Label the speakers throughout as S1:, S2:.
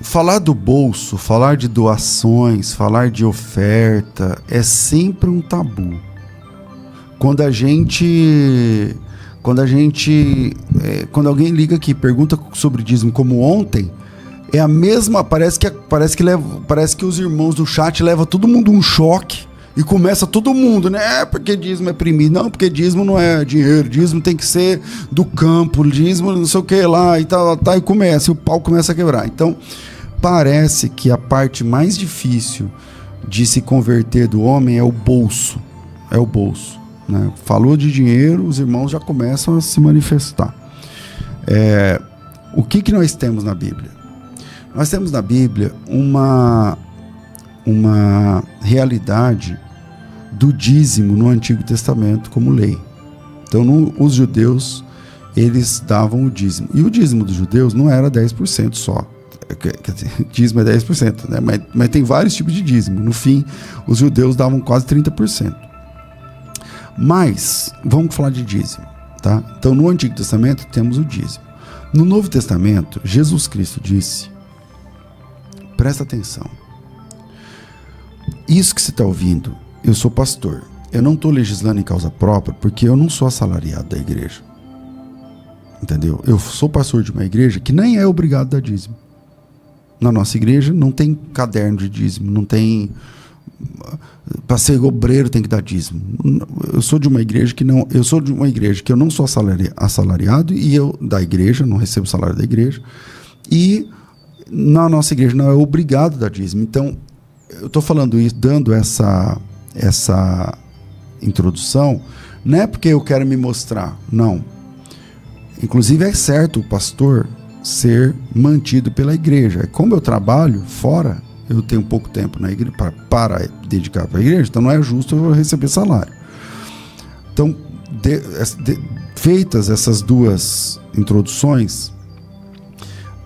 S1: Falar do bolso, falar de doações, falar de oferta é sempre um tabu. Quando alguém liga aqui e pergunta sobre dízimo como ontem, é a mesma, parece que os irmãos do chat levam todo mundo um choque e começa todo mundo, né? Porque dízimo é premido. Não, porque dízimo não é dinheiro, dízimo tem que ser do campo, dízimo não sei o que lá e tal, e começa, e o pau começa a quebrar. Então, parece que a parte mais difícil de se converter do homem é o bolso. É o bolso, né? Falou de dinheiro, os irmãos já começam a se manifestar. O que nós temos na Bíblia? Nós temos na Bíblia uma realidade do dízimo no Antigo Testamento como lei. Então, os judeus, eles davam o dízimo. E o dízimo dos judeus não era 10% só. Quer dizer, dízimo é 10%, né? Mas tem vários tipos de dízimo. No fim, os judeus davam quase 30%. Mas, vamos falar de dízimo, tá? Então, no Antigo Testamento, temos o dízimo. No Novo Testamento, Jesus Cristo disse, presta atenção, isso que você está ouvindo, eu sou pastor, eu não estou legislando em causa própria, porque eu não sou assalariado da igreja, entendeu? Eu sou pastor de uma igreja que nem é obrigado a dar dízimo. Na nossa igreja não tem caderno de dízimo, não tem, para ser obreiro tem que dar dízimo. Eu sou de uma igreja que eu não sou assalariado e eu da igreja, não recebo salário da igreja, e na nossa igreja não é obrigado a dar dízimo. Então, eu estou falando isso, dando essa introdução, não é porque eu quero me mostrar, não. Inclusive é certo o pastor ser mantido pela igreja. Como eu trabalho fora, eu tenho pouco tempo na igreja para dedicar para a igreja, então não é justo eu receber salário. Então, feitas essas duas introduções,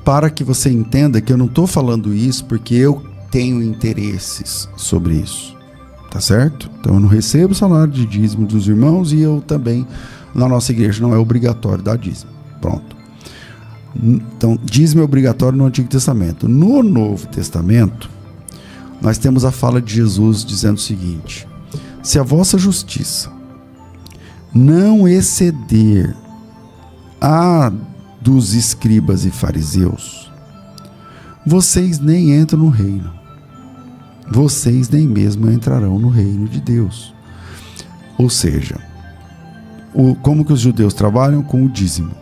S1: para que você entenda que eu não estou falando isso porque eu tenho interesses sobre isso, tá certo? Então eu não recebo salário de dízimo dos irmãos e eu também, na nossa igreja, não é obrigatório dar dízimo. Pronto. Então, dízimo é obrigatório no Antigo Testamento. No Novo Testamento, nós temos a fala de Jesus dizendo o seguinte: se a vossa justiça não exceder a dos escribas e fariseus, vocês nem entram no reino. Vocês nem mesmo entrarão no reino de Deus. Ou seja, como que os judeus trabalham? Com o dízimo.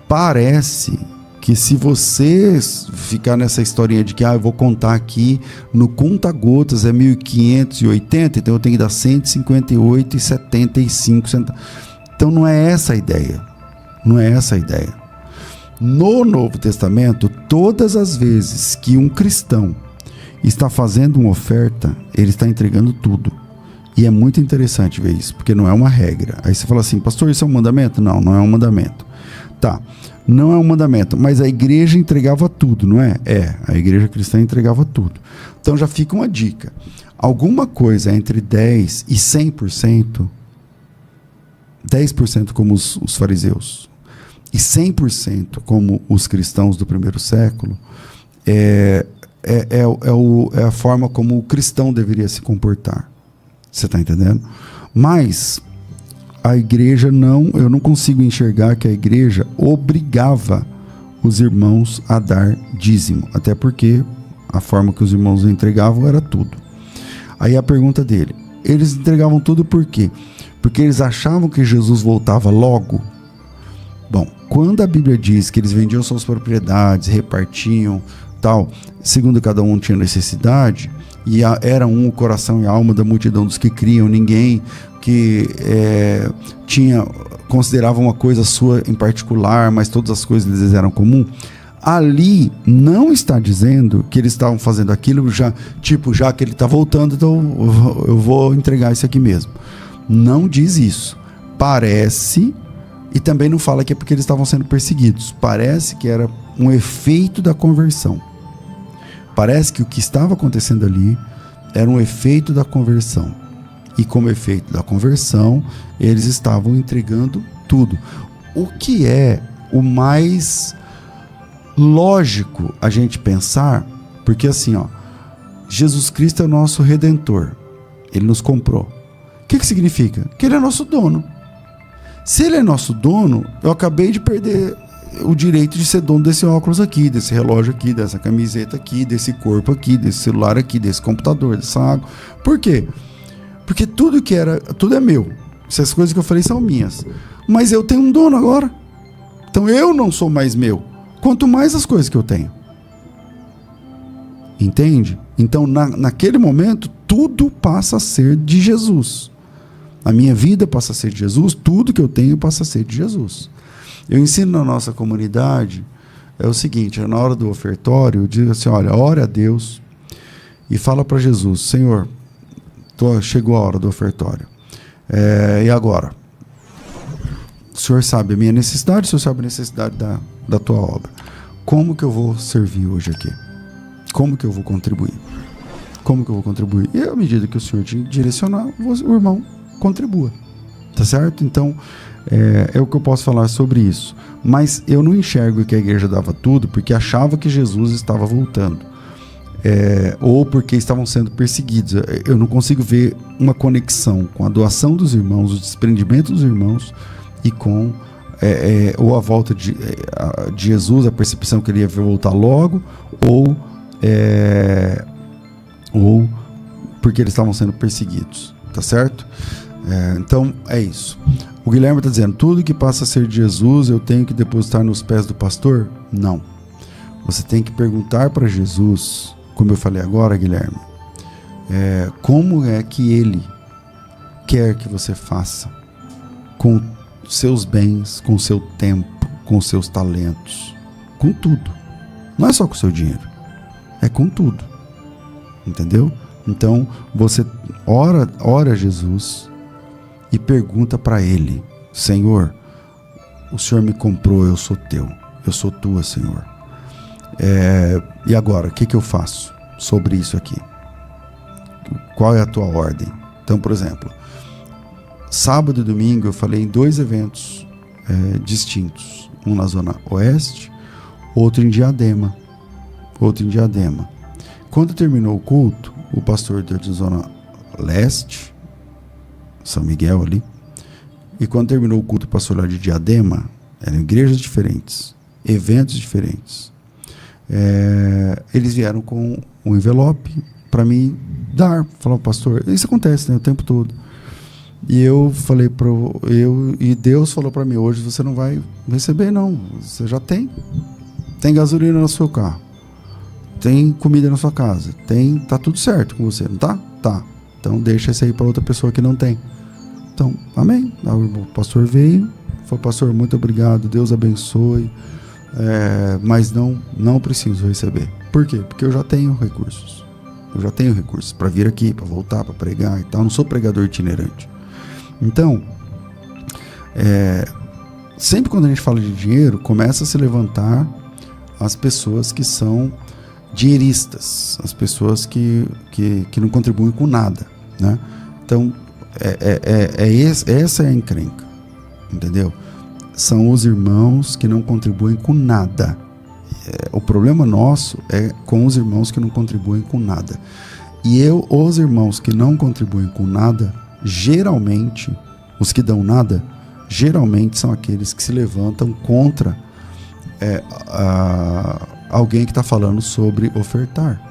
S1: Parece que se vocês ficar nessa historinha de que eu vou contar aqui, no conta-gotas é 1.580, então eu tenho que dar 158,75 centavos. Então não é essa a ideia. Não é essa a ideia. No Novo Testamento, todas as vezes que um cristão está fazendo uma oferta, ele está entregando tudo. E é muito interessante ver isso, porque não é uma regra. Aí você fala assim, pastor, isso é um mandamento? Não, não é um mandamento. Tá, não é um mandamento, mas a igreja entregava tudo, não é? A igreja cristã entregava tudo. Então já fica uma dica. Alguma coisa entre 10% e 100%, 10% como os fariseus e 100% como os cristãos do primeiro século, é a forma como o cristão deveria se comportar. Você está entendendo? Mas a igreja eu não consigo enxergar que a igreja obrigava os irmãos a dar dízimo, até porque a forma que os irmãos entregavam era tudo. Aí a pergunta dele, eles entregavam tudo por quê? Porque eles achavam que Jesus voltava logo? Bom, quando a Bíblia diz que eles vendiam suas propriedades, repartiam, tal, segundo cada um tinha necessidade, e era o coração e a alma da multidão dos que criam, ninguém que considerava uma coisa sua em particular, mas todas as coisas lhes eram comum. Ali não está dizendo que eles estavam fazendo aquilo já que ele está voltando, então eu vou entregar isso aqui mesmo. Não diz isso. Parece, e também não fala que é porque eles estavam sendo perseguidos. Parece que era um efeito da conversão. Parece que o que estava acontecendo ali era um efeito da conversão. E como efeito da conversão, eles estavam entregando tudo. O que é o mais lógico a gente pensar, porque assim, ó, Jesus Cristo é o nosso Redentor. Ele nos comprou. O que significa? Que Ele é nosso dono. Se Ele é nosso dono, eu acabei de perder o direito de ser dono desse óculos aqui, desse relógio aqui, dessa camiseta aqui, desse corpo aqui, desse celular aqui, desse computador, dessa água. Por quê? Porque tudo é meu. Essas coisas que eu falei são minhas. Mas eu tenho um dono agora. Então eu não sou mais meu. Quanto mais as coisas que eu tenho. Entende? Então naquele momento, tudo passa a ser de Jesus. A minha vida passa a ser de Jesus, tudo que eu tenho passa a ser de Jesus. Eu ensino na nossa comunidade, é o seguinte, na hora do ofertório, eu digo assim, olha, ore a Deus e fala para Jesus, Senhor, chegou a hora do ofertório. E agora? O Senhor sabe a minha necessidade, o Senhor sabe a necessidade da tua obra. Como que eu vou servir hoje aqui? Como que eu vou contribuir? Como que eu vou contribuir? E à medida que o Senhor te direcionar, o irmão contribua. Tá certo? Então, é o que eu posso falar sobre isso. Mas eu não enxergo que a igreja dava tudo porque achava que Jesus estava voltando. Ou porque estavam sendo perseguidos. Eu não consigo ver uma conexão com a doação dos irmãos, o desprendimento dos irmãos e com ou a volta de Jesus, a percepção que ele ia voltar logo, ou porque eles estavam sendo perseguidos. Tá certo? Então é isso. O Guilherme está dizendo, tudo que passa a ser de Jesus eu tenho que depositar nos pés do pastor? Não. Você tem que perguntar para Jesus, como eu falei agora, Guilherme, como é que Ele quer que você faça com seus bens, com seu tempo, com seus talentos, com tudo. Não é só com o seu dinheiro, é com tudo. Entendeu? Então você ora a Jesus e pergunta para Ele, Senhor, o Senhor me comprou, eu sou teu, eu sou tua, Senhor. E agora, o que eu faço sobre isso aqui? Qual é a tua ordem? Então, por exemplo, sábado e domingo eu falei em 2 eventos distintos, um na Zona Oeste, outro em Diadema. Quando terminou o culto, o pastor da Zona Leste, São Miguel ali, e quando terminou o culto, o pastor lá de Diadema, eram igrejas diferentes, eventos diferentes. Eles vieram com um envelope para mim dar, falaram, pastor, isso acontece, né, o tempo todo. E eu falei e Deus falou para mim, hoje você não vai receber não, você já tem gasolina no seu carro, tem comida na sua casa, tá tudo certo com você, não tá? Tá. Então deixa isso aí para outra pessoa que não tem. Então, amém. O pastor veio, falou, pastor, muito obrigado, Deus abençoe, mas não preciso receber. Por quê? Porque eu já tenho recursos. Para vir aqui, para voltar, para pregar e tal. Eu não sou pregador itinerante. Então, sempre quando a gente fala de dinheiro, começa a se levantar as pessoas que são dinheiristas, as pessoas que não contribuem com nada, né? Então, essa é a encrenca, entendeu? São os irmãos que não contribuem com nada. O problema nosso é com os irmãos que não contribuem com nada. E os irmãos que não contribuem com nada, geralmente, os que dão nada, geralmente são aqueles que se levantam contra alguém que está falando sobre ofertar.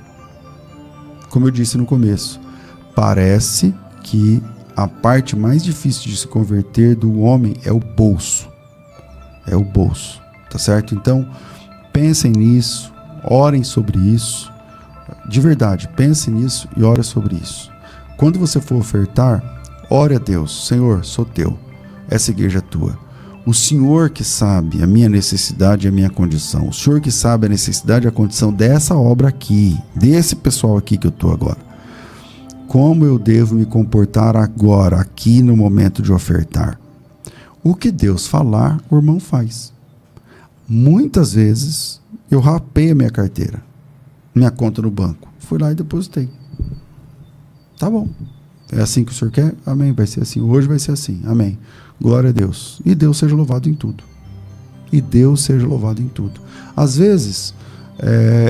S1: Como eu disse no começo, parece que a parte mais difícil de se converter do homem é o bolso. Tá certo? Então, pensem nisso, orem sobre isso. De verdade, pensem nisso e orem sobre isso. Quando você for ofertar, ore a Deus. Senhor, sou teu. Essa igreja é tua. O Senhor que sabe a minha necessidade e a minha condição. O Senhor que sabe a necessidade e a condição dessa obra aqui, desse pessoal aqui que eu estou agora. Como eu devo me comportar agora, aqui no momento de ofertar? O que Deus falar, o irmão faz. Muitas vezes eu rapei a minha carteira, minha conta no banco. Fui lá e depositei. Tá bom. É assim que o Senhor quer? Amém. Vai ser assim. Hoje vai ser assim. Amém. Glória a Deus. E Deus seja louvado em tudo. e Deus seja louvado em tudo. Às vezes,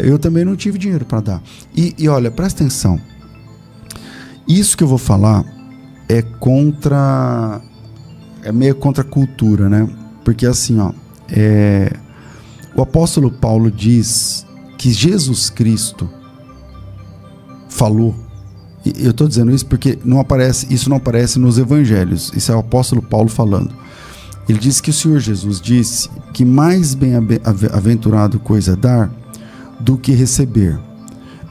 S1: eu também não tive dinheiro para dar. E olha, presta atenção. Isso que eu vou falar é meio contra a cultura, né? Porque assim, o apóstolo Paulo diz que Jesus Cristo falou, e eu estou dizendo isso porque isso não aparece nos evangelhos, isso é o apóstolo Paulo falando. Ele diz que o Senhor Jesus disse que mais bem-aventurado coisa é dar do que receber.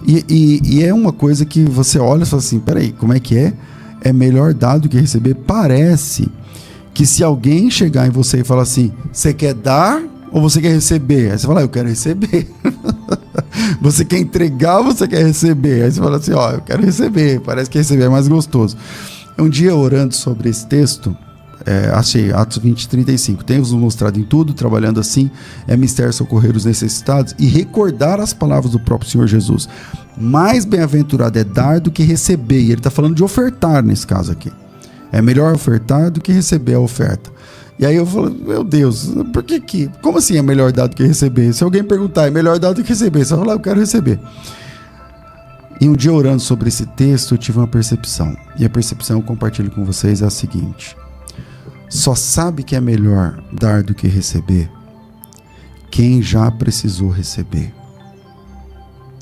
S1: E é uma coisa que você olha e fala assim, peraí, como é que é? É melhor dar do que receber? Parece que se alguém chegar em você e falar assim, você quer dar ou você quer receber? Aí você fala, eu quero receber. Você quer entregar ou você quer receber? Aí você fala assim, eu quero receber. Parece que receber é mais gostoso. Um dia, orando sobre esse texto, achei Atos 20, 35. Tenho-vos mostrado em tudo, trabalhando assim, é mistério socorrer os necessitados e recordar as palavras do próprio Senhor Jesus. Mais bem-aventurado é dar do que receber. E ele está falando de ofertar nesse caso aqui. É melhor ofertar do que receber a oferta. E aí eu falo, meu Deus, por que? Como assim é melhor dar do que receber? Se alguém perguntar, é melhor dar do que receber? Você vai falar, eu quero receber. E um dia, orando sobre esse texto, eu tive uma percepção. E a percepção que eu compartilho com vocês é a seguinte: só sabe que é melhor dar do que receber quem já precisou receber.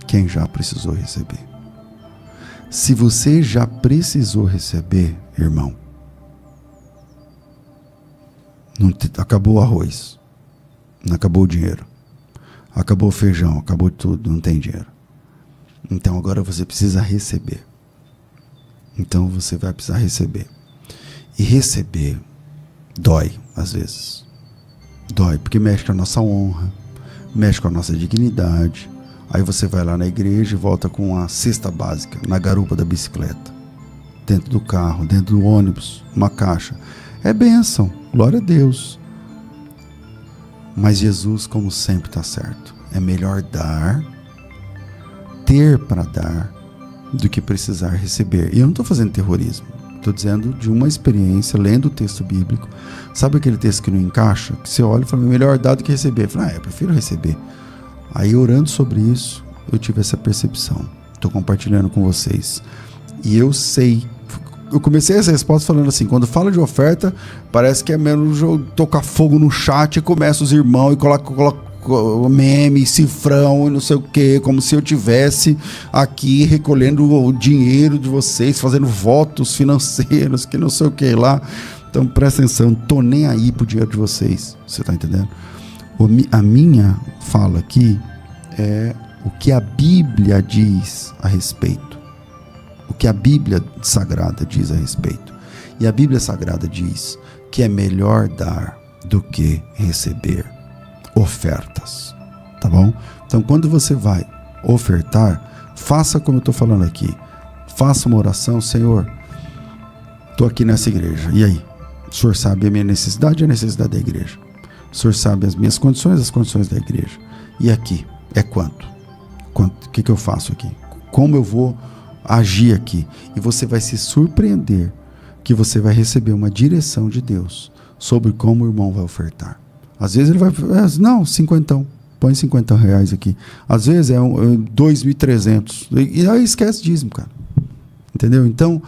S1: Quem já precisou receber. Se você já precisou receber, irmão, acabou o arroz, não acabou o dinheiro, acabou o feijão, acabou tudo, não tem dinheiro. Então agora você precisa receber. Então você vai precisar receber. E receber dói, às vezes. Dói, porque mexe com a nossa honra, mexe com a nossa dignidade. Aí você vai lá na igreja e volta com a cesta básica, na garupa da bicicleta, dentro do carro, dentro do ônibus, uma caixa. É bênção, glória a Deus. Mas Jesus, como sempre, está certo. É melhor dar, ter para dar, do que precisar receber. E eu não estou fazendo terrorismo. Estou dizendo de uma experiência, lendo o texto bíblico. Sabe aquele texto que não encaixa? Que você olha e fala, melhor dar do que receber. Eu falo, eu prefiro receber. Aí, orando sobre isso, eu tive essa percepção. Estou compartilhando com vocês. E eu sei. Eu comecei essa resposta falando assim, quando fala de oferta, parece que é mesmo tocar fogo no chat e começa os irmãos e coloca meme, cifrão e não sei o que, como se eu tivesse aqui recolhendo o dinheiro de vocês, fazendo votos financeiros, que não sei o que lá. Então presta atenção, não tô nem aí pro dinheiro de vocês, você tá entendendo? A minha fala aqui é o que a Bíblia diz a respeito. O que a Bíblia Sagrada diz a respeito. E a Bíblia Sagrada diz que é melhor dar do que receber ofertas, tá bom? Então, quando você vai ofertar, faça como eu estou falando aqui. Faça uma oração, Senhor, estou aqui nessa igreja, e aí? O Senhor sabe a minha necessidade e a necessidade da igreja. O Senhor sabe as minhas condições e as condições da igreja. E aqui, é quanto? O que eu faço aqui? Como eu vou agir aqui? E você vai se surpreender que você vai receber uma direção de Deus sobre como o irmão vai ofertar. Às vezes ele vai, não, 50, põe R$50 aqui. Às vezes é 2.300. E aí esquece dízimo, cara. Entendeu? Então,